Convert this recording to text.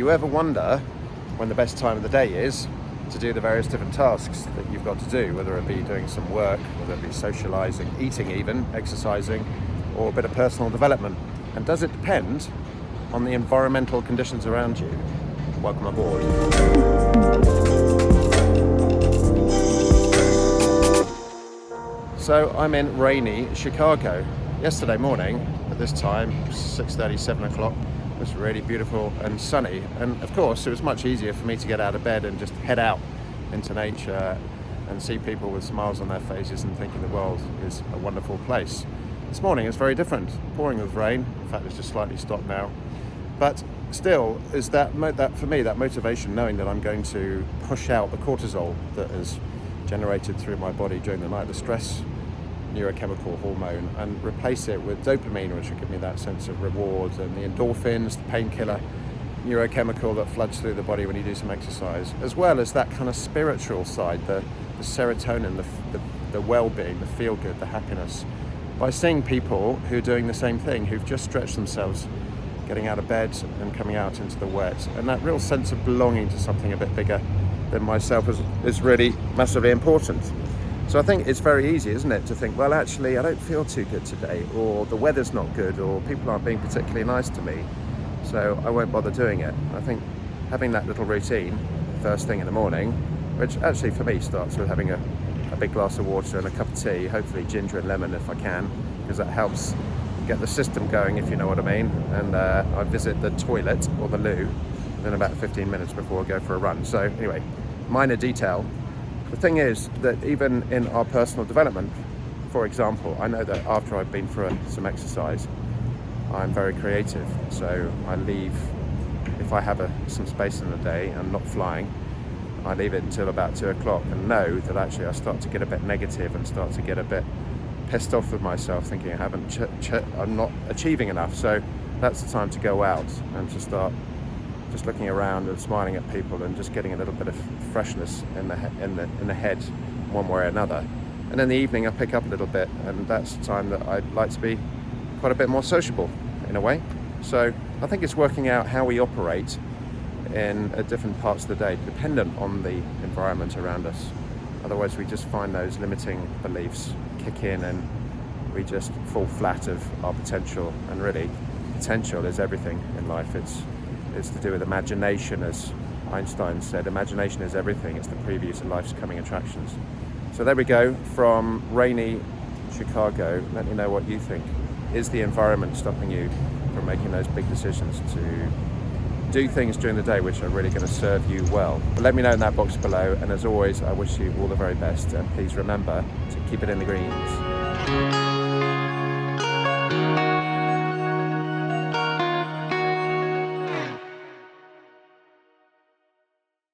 you ever wonder when the best time of the day is to do the various different tasks that you've got to do, whether it be doing some work, whether it be socialising, eating even, exercising, or a bit of personal development? And does it depend on the environmental conditions around you? Welcome aboard. So I'm in rainy Chicago. Yesterday morning at this time, 6:30, 7 o'clock, it was really beautiful and sunny. And of course, it was much easier for me to get out of bed and just head out into nature and see people with smiles on their faces and thinking the world is a wonderful place. This morning it's very different, pouring with rain. In fact, it's just slightly stopped now. But still, is that for me, that motivation, knowing that I'm going to push out the cortisol that is generated through my body during the night, the stress neurochemical hormone, and replace it with dopamine, which will give me that sense of reward, and the endorphins, the painkiller neurochemical that floods through the body when you do some exercise, as well as that kind of spiritual side, the serotonin, the well-being, the feel-good, the happiness, by seeing people who are doing the same thing, who've just stretched themselves, getting out of bed and coming out into the wet, and that real sense of belonging to something a bit bigger than myself is really massively important. So I think it's very easy, isn't it, to think, well, actually, I don't feel too good today, or the weather's not good, or people aren't being particularly nice to me, so I won't bother doing it. I think having that little routine first thing in the morning, which actually for me starts with having a big glass of water and a cup of tea, hopefully ginger and lemon if I can, because that helps get the system going, if you know what I mean. And I visit the toilet or the loo in about 15 minutes before I go for a run. So anyway, minor detail. The thing is that even in our personal development, for example, I know that after I've been for some exercise, I'm very creative. So I leave, if I have some space in the day and not flying, I leave it until about 2 o'clock and know that actually I start to get a bit negative and start to get a bit pissed off with myself, thinking I'm not achieving enough. So that's the time to go out and to start just looking around and smiling at people and just getting a little bit of freshness in the head one way or another. And in the evening I pick up a little bit, and that's the time that I'd like to be quite a bit more sociable in a way. So I think it's working out how we operate in different parts of the day, dependent on the environment around us. Otherwise we just find those limiting beliefs kick in and we just fall flat of our potential. And really, potential is everything in life. It's to do with imagination, as Einstein said. Imagination is everything. It's the previews of life's coming attractions. So there we go, from rainy Chicago. Let me know what you think. Is the environment stopping you from making those big decisions to do things during the day which are really going to serve you well? But let me know in that box below. And as always, I wish you all the very best. And please remember to keep it in the greens.